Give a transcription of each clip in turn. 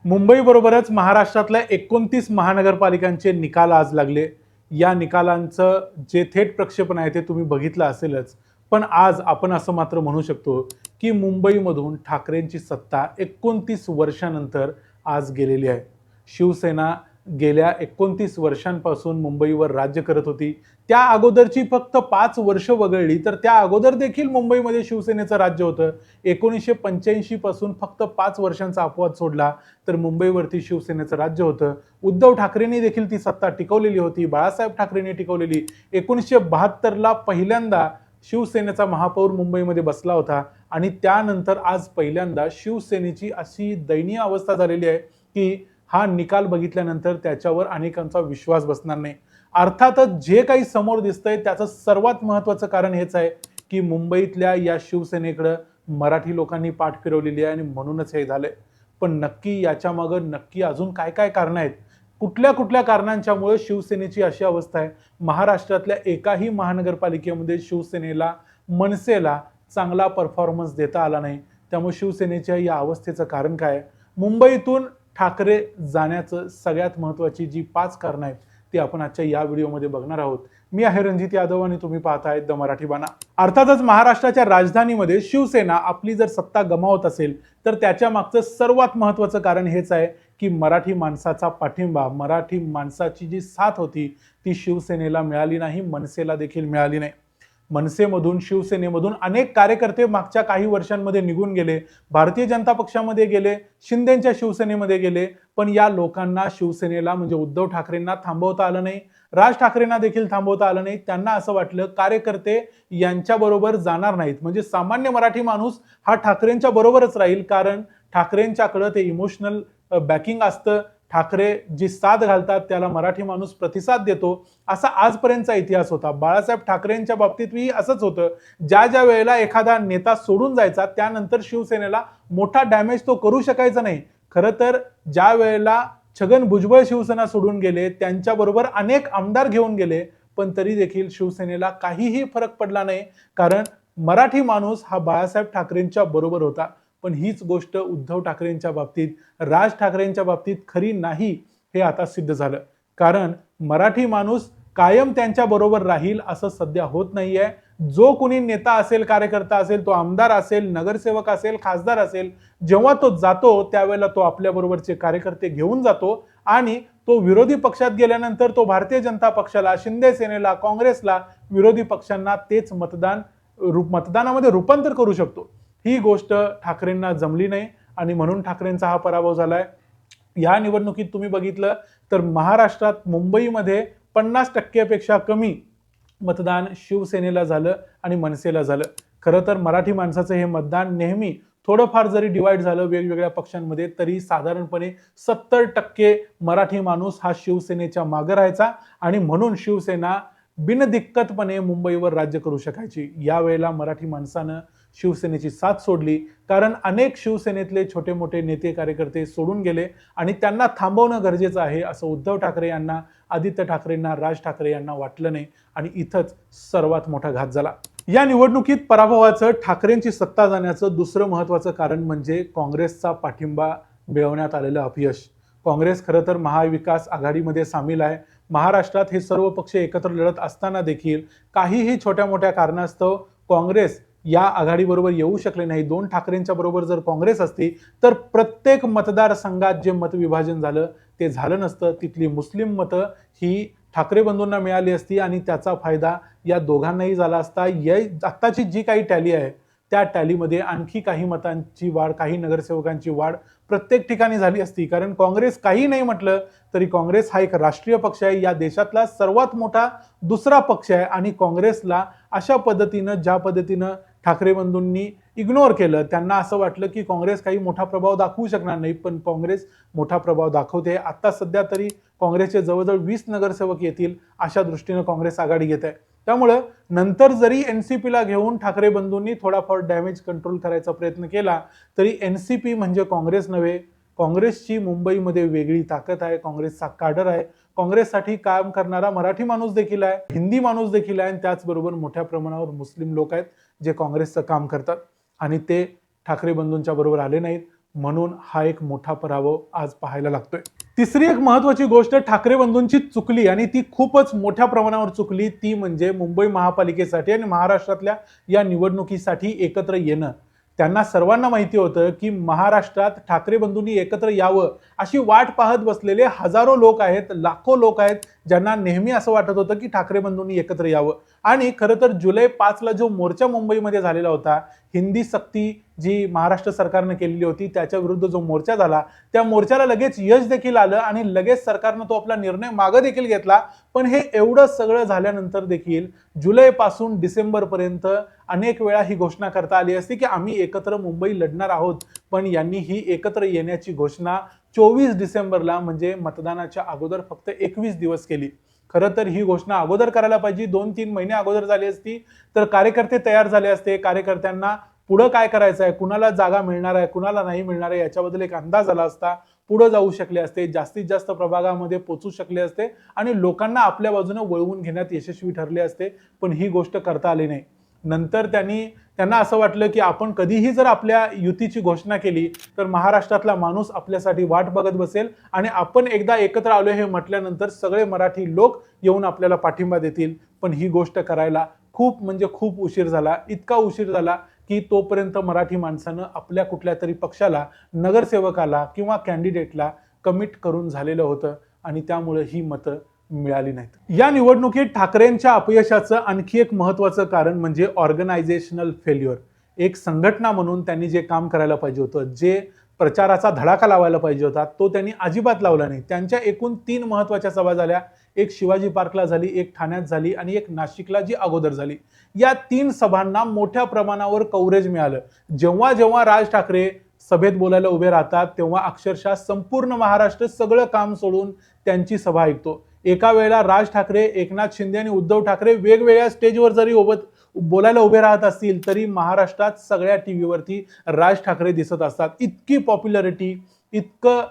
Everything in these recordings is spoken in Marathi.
मुंबईबरोबरच महाराष्ट्रातल्या 29 महानगरपालिकांचे निकाल आज लागले. या निकालांचं जे थेट प्रक्षेपण आहे ते तुम्ही बघितलं असेलच. पण आज आपण असं मात्र म्हणू शकतो की मुंबईमधून ठाकरेंची सत्ता 29 वर्षानंतर आज गेलेली आहे. शिवसेना गेल्या 29 वर्षांपासून मुंबईवर राज्य करत होती. त्या अगोदरची फक्त 5 वर्ष वगळली तर त्या अगोदर देखील मुंबईमध्ये शिवसेनेचं राज्य होतं. 1985 पासून फक्त 5 वर्षांचा अपवाद सोडला तर मुंबईवरती शिवसेनेचं राज्य होतं. उद्धव ठाकरेंनी देखील ती सत्ता टिकवलेली होती. बाळासाहेब ठाकरेंनी टिकवलेली. 1972ला पहिल्यांदा शिवसेनेचा महापौर मुंबईमध्ये बसला होता आणि त्यानंतर आज पहिल्यांदा शिवसेनेची अशी दयनीय अवस्था झालेली आहे की हा निकाल बघितल्यानंतर त्याच्यावर अनेकांचा विश्वास बसणार नाही. अर्थातच जे काही समोर दिसतंय त्याचं सर्वात महत्त्वाचं कारण हेच आहे की मुंबईतल्या या शिवसेनेकडे मराठी लोकांनी पाठ फिरवलेली आहे आणि म्हणूनच हे झालंय. पण नक्की याच्यामागं नक्की अजून काय काय कारणं आहेत? कुठल्या कुठल्या कारणांच्यामुळे शिवसेनेची अशी अवस्था आहे? महाराष्ट्रातल्या एकाही महानगरपालिकेमध्ये शिवसेनेला, मनसेला चांगला परफॉर्मन्स देता आला नाही. त्यामुळे शिवसेनेच्या या अवस्थेचं कारण काय आहे? मुंबईतून ठाकरे जाण्याचं सगळ्यात महत्त्वाची जी 5 कारणं आहेत ती आपण आजच्या या व्हिडिओमध्ये बघणार आहोत. मी आहे रणजित यादव आणि तुम्ही पाहताय द मराठी बाणा. अर्थातच महाराष्ट्राच्या राजधानीमध्ये शिवसेना आपली जर सत्ता गमावत असेल तर त्याच्या मागचं सर्वात महत्त्वाचं कारण हेच आहे की मराठी माणसाचा पाठिंबा, मराठी माणसाची जी साथ होती ती शिवसेनेला मिळाली नाही, मनसेला देखील मिळाली नाही. मनसेमधून, शिवसेनेमधून अनेक कार्यकर्ते मागच्या काही वर्षांमध्ये निघून गेले. भारतीय जनता पक्षामध्ये गेले, शिंदेंच्या शिवसेनेमध्ये गेले. पण या लोकांना, शिवसेनेला म्हणजे उद्धव ठाकरेंना थांबवता आलं नाही. राज ठाकरेंना देखील थांबवता आलं नाही. त्यांना असं वाटलं कार्यकर्ते यांच्याबरोबर जाणार नाहीत, म्हणजे सामान्य मराठी माणूस हा ठाकरेंच्या बरोबरच राहील, कारण ठाकरेंच्याकडे ते इमोशनल बॅकिंग असतं. ठाकरे जी साथ घालतात त्याला मराठी माणूस प्रतिसाद देतो, असा आजपर्यंतचा इतिहास होता. बाळासाहेब ठाकरेंच्या बाबतीतही असंच होतं. ज्या ज्या वेळेला एखादा नेता सोडून जायचा त्यानंतर शिवसेनेला मोठा डॅमेज तो करू शकायचा नाही. खरं तर ज्या वेळेला छगन भुजबळ शिवसेना सोडून गेले, त्यांच्याबरोबर अनेक आमदार घेऊन गेले, पण तरी देखील शिवसेनेला काहीही फरक पडला नाही, कारण मराठी माणूस हा बाळासाहेब ठाकरेंच्या बरोबर होता. पण हीच गोष्ट उद्धव ठाकरेंच्या बाबतीत, राज ठाकरेंच्या बाबतीत खरी नाही हे आता सिद्ध झालं. कारण मराठी माणूस कायम त्यांच्या बरोबर राहील असं सध्या होत नाहीये. जो कोणी नेता असेल, कार्यकर्ता असेल, तो आमदार असेल, नगरसेवक असेल, खासदार असेल, जेव्हा तो जातो त्यावेळेला तो आपल्या बरोबरचे कार्यकर्ते घेऊन जातो आणि तो विरोधी पक्षात गेल्यानंतर तो भारतीय जनता पक्षाला, शिंदे सेनेला, काँग्रेसला, विरोधी पक्षांना तेच मतदानामध्ये रूपांतर करू शकतो. ही गोष्ट ठाकरेंना जमली नाही आणि म्हणून ठाकरेंचा हा पराभव झालाय. या निवडणुकीत तुम्ही बघितलं तर महाराष्ट्रात, मुंबईमध्ये 50% पेक्षा कमी मतदान शिवसेनेला झालं आणि मनसेला झालं. खरं तर मराठी माणसाचं हे मतदान नेहमी थोडंफार जरी डिवाइड झालं वेगवेगळ्या पक्षांमध्ये तरी साधारणपणे 70% मराठी माणूस हा शिवसेनेच्या मागे राहायचा आणि म्हणून शिवसेना बिनदिक्कतपणे मुंबईवर राज्य करू शकायची. यावेळेला मराठी माणसानं शिवसेनेची साथ सोडली, कारण अनेक शिवसेनेतले छोटे मोठे नेते, कार्यकर्ते सोडून गेले आणि त्यांना थांबवणं गरजेचं आहे असं उद्धव ठाकरे यांना, आदित्य ठाकरेंना, राज ठाकरे यांना वाटलं नाही आणि इथंच सर्वात मोठा घात झाला. या निवडणुकीत पराभवाचं, ठाकरेंची सत्ता जाण्याचं दुसरं महत्त्वाचं कारण म्हणजे काँग्रेसचा पाठिंबा मिळवण्यात आलेलं अपयश. काँग्रेस खरं तर महाविकास आघाडीमध्ये सामील आहे. महाराष्ट्रात हे सर्व पक्ष एकत्र लढत असताना देखील काहीही छोट्या मोठ्या कारणास्तव काँग्रेस या आघाडीबरोबर येऊ शकले नाही. 2 ठाकरेंच्या बरोबर जर काँग्रेस असती तर प्रत्येक मतदारसंघात जे मतविभाजन झालं ते झालं नसतं. तिथली मुस्लिम मतं ही ठाकरे बंधूंना मिळाली असती आणि त्याचा फायदा या दोघांनाही झाला असता. आत्ताची जी काही टॅली आहे त्या टॅलीमध्ये आणखी काही मतांची वाढ, काही नगरसेवकांची वाढ प्रत्येक ठिकाणी झाली असती. कारण काँग्रेस काही नाही म्हटलं तरी काँग्रेस हा एक राष्ट्रीय पक्ष आहे, या देशातला सर्वात मोठा दुसरा पक्ष आहे आणि काँग्रेसला अशा पद्धतीनं, ज्या पद्धतीनं ठाकरे बंधूंनी इग्नोर केलं, त्यांना असं वाटलं की काँग्रेस काही मोठा प्रभाव दाखवू शकणार नाही, पण काँग्रेस मोठा प्रभाव दाखवते. आता सध्या तरी काँग्रेसचे जवळजवळ 20 नगरसेवक येतील अशा दृष्टीनं काँग्रेस आघाडी घेत आहे. त्यामुळं नंतर जरी एनसीपीला घेऊन ठाकरे बंधूंनी थोडाफार डॅमेज कंट्रोल करायचा प्रयत्न केला तरी एनसीपी म्हणजे काँग्रेस नव्हे. काँग्रेसची मुंबईमध्ये वेगळी ताकद आहे, काँग्रेसचा काडर आहे, काँग्रेससाठी काम करणारा मराठी माणूस देखील आहे, हिंदी माणूस देखील आहे आणि त्याचबरोबर मोठ्या प्रमाणावर मुस्लिम लोक आहेत जे काँग्रेसचं काम करतात आणि ते ठाकरे बंधूंच्या बरोबर आले नाहीत. म्हणून हा एक मोठा पराभव आज पाहायला लागतोय. तिसरी एक महत्वाची गोष्ट ठाकरे बंधूंची चुकली आणि ती खूपच मोठ्या प्रमाणावर चुकली, ती म्हणजे मुंबई महापालिकेसाठी आणि महाराष्ट्रातल्या या निवडणुकीसाठी एकत्र येणं. त्यांना सर्वांना माहिती होतं की महाराष्ट्रात ठाकरे बंधूंनी एकत्र यावं अशी वाट पाहत बसलेले हजारो लोक आहेत, लाखो लोक आहेत, ज्यांना नेहमी असं वाटत होतं की ठाकरे बंधूंनी एकत्र यावं. आणि खरं तर जुलै 5ला जो मोर्चा मुंबईमध्ये झालेला होता, हिंदी सक्ती जी महाराष्ट्र सरकारनं केलेली होती त्याच्या विरुद्ध जो मोर्चा झाला, त्या मोर्चाला लगेच यश देखील आलं आणि लगेच सरकारनं तो आपला निर्णय मागे देखील घेतला. पण हे एवढं सगळं झाल्यानंतर देखील जुलैपासून डिसेंबरपर्यंत अनेक वेळा ही घोषणा करता आली असती की आम्ही एकत्र मुंबई लढणार आहोत, पण यांनी ही एकत्र येण्याची घोषणा 24 डिसेंबरला म्हणजे मतदानाच्या अगोदर फक्त 21 दिवस केली. खरं तर ही घोषणा अगोदर करायला पाहिजे, 2-3 महिने अगोदर झाली असती तर कार्यकर्ते तयार झाले असते, कार्यकर्त्यांना पुढं काय करायचं आहे, कुणाला जागा मिळणार आहे, कुणाला नाही मिळणार आहे याच्याबद्दल एक अंदाज आला असता, पुढे जाऊ शकले असते, जास्तीत जास्त प्रभागामध्ये पोहोचू शकले असते आणि लोकांना आपल्या बाजूने वळवून घेण्यात यशस्वी ठरले असते. पण ही गोष्ट करता आली नाही. नंतर त्यांना असं वाटलं की आपण कधीही जर आपल्या युतीची घोषणा केली तर महाराष्ट्रातला माणूस आपल्यासाठी वाट बघत बसेल आणि आपण एकदा एकत्र आलो हे म्हटल्यानंतर सगळे मराठी लोक येऊन आपल्याला पाठिंबा देतील. पण ही गोष्ट करायला खूप म्हणजे खूप उशीर झाला, इतका उशीर झाला की तोपर्यंत मराठी माणसानं आपल्या कुठल्या तरी पक्षाला, नगरसेवकाला किंवा कॅन्डिडेटला कमिट करून झालेलं होतं आणि त्यामुळे ही मतं मिळाली नाहीत. या निवडणुकीत ठाकरेंच्या अपयशाचं आणखी एक महत्त्वाचं कारण म्हणजे ऑर्गनायझेशनल फेल्युअर. एक संघटना म्हणून त्यांनी जे काम करायला पाहिजे होतं, जे प्रचाराचा धडाका लावायला पाहिजे होता, तो त्यांनी अजिबात लावला नाही. त्यांच्या एकूण 3 महत्त्वाच्या सभा झाल्या. एक शिवाजी पार्कला झाली, एक ठाण्यात झाली आणि एक नाशिकला जी अगोदर झाली. या 3 सभांना मोठ्या प्रमाणावर कव्हरेज मिळालं. जेव्हा जेव्हा राज ठाकरे सभेत बोलायला उभे राहतात तेव्हा अक्षरशः संपूर्ण महाराष्ट्र सगळं काम सोडून त्यांची सभा ऐकतो. एका वेळेला राज ठाकरे, एकनाथ शिंदे आणि उद्धव ठाकरे वेगवेगळ्या स्टेजवर जरी बोलायला उभे राहत असतील तरी महाराष्ट्रात सगळ्या टीव्हीवरती राज ठाकरे दिसत असतात. इतकी पॉप्युलॅरिटी, इतकं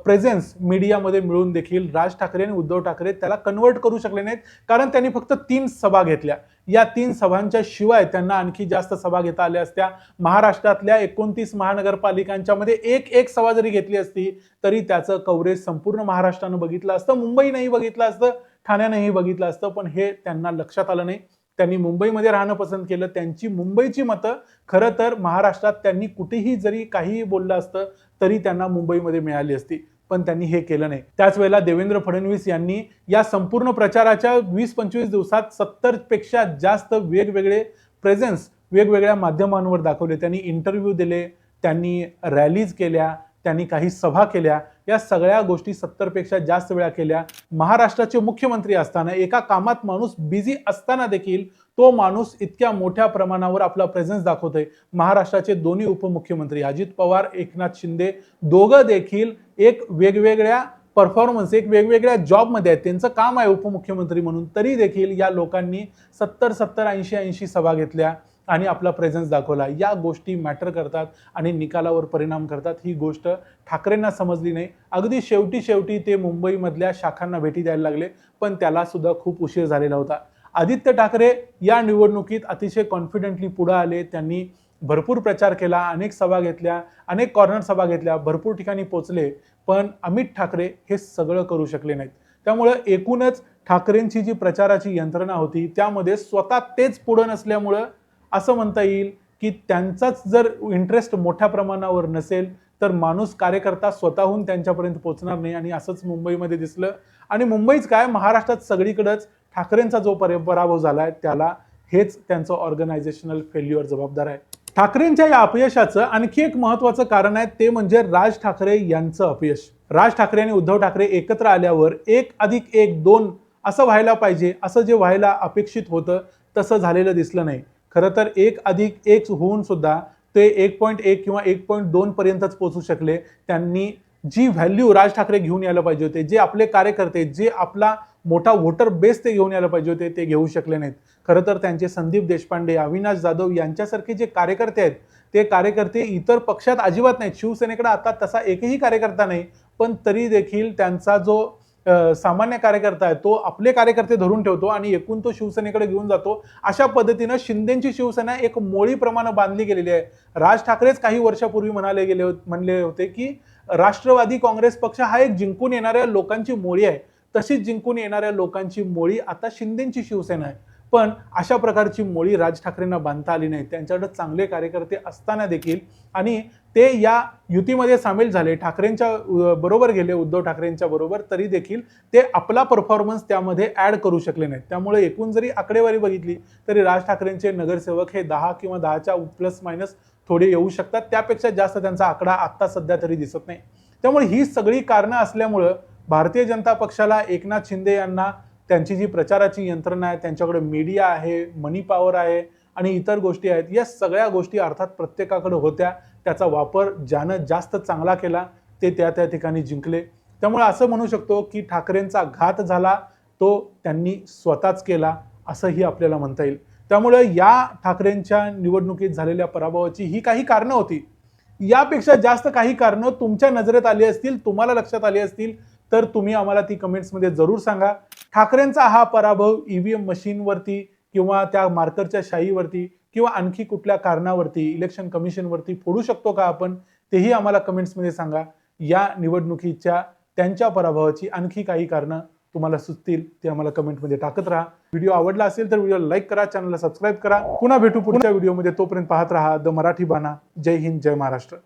प्रेझेन्स मीडियामध्ये मिळून देखील राज ठाकरे आणि उद्धव ठाकरे त्याला कन्वर्ट करू शकले नाहीत, कारण त्यांनी फक्त 3 सभा घेतल्या. या 3 सभांच्या शिवाय त्यांना आणखी जास्त सभा घेता आल्या असत्या. महाराष्ट्रातल्या 29 महानगरपालिकांच्या मध्ये एक सभा जरी घेतली असती तरी त्याचं कव्हरेज संपूर्ण महाराष्ट्रानं बघितलं असतं, मुंबई नाही बघितलं असतं, ठाण्यानेही बघितलं असतं. पण हे त्यांना लक्षात आलं नाही. त्यांनी मुंबईमध्ये राहणं पसंत केलं. त्यांची मुंबईची मतं खरं तर महाराष्ट्रात त्यांनी कुठेही जरी काहीही बोललं असतं तरी त्यांना मुंबईमध्ये मिळाली असती, पण त्यांनी हे केलं नाही. त्याच वेळेला देवेंद्र फडणवीस यांनी या संपूर्ण प्रचाराच्या 20-25 दिवसात 70 पेक्षा जास्त वेगवेगळे प्रेझेन्स वेगवेगळ्या माध्यमांवर दाखवले. त्यांनी इंटरव्ह्यू दिले, त्यांनी रॅलीज केल्या, त्यांनी काही सभा केल्या. या सगळ्या गोष्टी 70 पेक्षा जास्त वेळा केल्या. महाराष्ट्राचे मुख्यमंत्री असताना, एका कामात माणूस बिझी असताना देखील तो माणूस इतक्या मोठ्या प्रमाणावर आपला प्रेझेन्स दाखवतोय. महाराष्ट्राचे दोन्ही उपमुख्यमंत्री अजित पवार, एकनाथ शिंदे दोघं देखील एक वेगवेगळ्या परफॉर्मन्स, एक वेगवेगळ्या जॉबमध्ये आहेत. त्यांचं काम आहे उपमुख्यमंत्री म्हणून, तरी देखील या लोकांनी 70, 80 सभा घेतल्या आणि आपला प्रेझेन्स दाखवला. या गोष्टी मॅटर करतात आणि निकालावर परिणाम करतात. ही गोष्ट ठाकरेंना समजली नाही. अगदी शेवटी ते मुंबईमधल्या शाखांना भेटी द्यायला लागले, पण त्याला सुद्धा खूप उशीर झालेला होता. आदित्य ठाकरे या निवडणुकीत अतिशय कॉन्फिडेंटली पुढे आले. त्यांनी भरपूर प्रचार केला, अनेक सभा घेतल्या, अनेक कॉर्नर सभा घेतल्या, भरपूर ठिकाणी पोहोचले. पण अमित ठाकरे हे सगळं करू शकले नाहीत. त्यामुळे एकूणच ठाकरेंची जी प्रचाराची यंत्रणा होती त्यामध्ये स्वतः तेच पुढे नसल्यामुळं असं म्हणता येईल की त्यांचाच जर इंटरेस्ट मोठ्या प्रमाणावर नसेल तर माणूस, कार्यकर्ता स्वतःहून त्यांच्यापर्यंत पोहोचणार नाही. आणि असंच मुंबईमध्ये दिसलं. आणि मुंबईच काय, महाराष्ट्रात सगळीकडेच ठाकरेंचा जो पराभव झालाय त्याला हेच त्यांचं ऑर्गनायझेशनल फेल्युअर जबाबदार आहे. ठाकरेंच्या या अपयशाचं आणखी एक महत्त्वाचं कारण आहे, ते म्हणजे राज ठाकरे यांचं अपयश. राज ठाकरे आणि उद्धव ठाकरे एकत्र आल्यावर 1+1=2 असं व्हायला पाहिजे, असं जे व्हायला अपेक्षित होतं तसं झालेलं दिसलं नाही. खरं तर 1+1 होऊन सुद्धा ते 1.1 किंवा 1.2 पर्यंतच पोहोचू शकले. त्यांनी जी व्हॅल्यू राज ठाकरे घेऊन यायला पाहिजे होते, जे आपले कार्यकर्ते, जे आपला मोठा वोटर बेस ते घेऊन यायला पाहिजे होते, ते घेऊ शकले नाहीत. खरं तर त्यांचे संदीप देशपांडे, अविनाश जाधव यांच्यासारखे जे कार्यकर्ते आहेत ते कार्यकर्ते इतर पक्षात अजिबात नाहीत. शिवसेनेकडे आता तसा एकही कार्यकर्ता नाही, पण तरी देखील त्यांचा जो सामान्य कार्यकर्ता आहे तो आपले कार्यकर्ते धरून ठेवतो आणि एकूण तो शिवसेनेकडे घेऊन जातो. अशा पद्धतीनं शिंदेची शिवसेना एक मोळीप्रमाणे बांधली गेलेली आहे. राज ठाकरेच काही वर्षापूर्वी म्हणले होते की राष्ट्रवादी काँग्रेस पक्ष हा एक जिंकून येणाऱ्या लोकांची मोळी आहे. तशीच जिंकून येणाऱ्या लोकांची मोळी आता शिंदेची शिवसेना आहे. पण अशा प्रकारची मोळी राज ठाकरेंना बांधता आली नाही. त्यांच्याकडे चांगले कार्यकर्ते असताना देखील आणि ते या युतीमध्ये सामील झाले, ठाकरेंच्या बरोबर गेले, उद्धव ठाकरेंच्या बरोबर, तरी देखील ते आपला परफॉर्मन्स त्यामध्ये ऍड करू शकले नाहीत. त्यामुळे एकूण जरी आकडेवारी बघितली तरी राज ठाकरेंचे नगरसेवक हे 10 किंवा 10च्या प्लस मायनस थोडे येऊ शकतात. त्यापेक्षा जास्त त्यांचा आकडा आत्ता सध्या तरी दिसत नाही. त्यामुळे ही सगळी कारणं असल्यामुळं भारतीय जनता पक्षाला एकनाथ शिंदे यांना त्यांची जी प्रचाराची यंत्रणा आहे, त्यांच्याकडे मीडिया आहे, मनी पॉवर आहे आणि इतर गोष्टी आहेत, या सगळ्या गोष्टी अर्थात प्रत्येकाकडे होत्या. त्याचा वापर ज्यानं जास्त चांगला केला ते त्या ठिकाणी जिंकले. त्यामुळे असं म्हणू शकतो की ठाकरेंचा घात झाला तो त्यांनी स्वतःच केला असंही आपल्याला म्हणता येईल. त्यामुळे या ठाकरेंच्या निवडणुकीत झालेल्या पराभवाची ही काही कारणं होती. यापेक्षा जास्त काही कारणं तुमच्या नजरेत आली असतील, तुम्हाला लक्षात आली असतील तर तुम्ही आम्हाला ती कमेंट्समध्ये जरूर सांगा. ठाकरेंचा हा पराभव ईव्हीएम मशीनवरती किंवा त्या मार्करच्या शाईवरती किंवा आणखी कुठल्या कारणावरती इलेक्शन कमिशनवरती फोडू शकतो का आपण, तेही आम्हाला कमेंट्समध्ये सांगा. या निवडणुकीच्या त्यांच्या पराभवाची आणखी काही कारणं तुम्हाला सुचतील ते आम्हाला कमेंटमध्ये टाकत राहा. व्हिडिओ आवडला असेल तर व्हिडिओला लाईक करा, चॅनलला सबस्क्राईब करा. पुन्हा भेटू पुढच्या व्हिडिओमध्ये. तोपर्यंत पाहत राहा द मराठी बाणा. जय हिंद, जय महाराष्ट्र.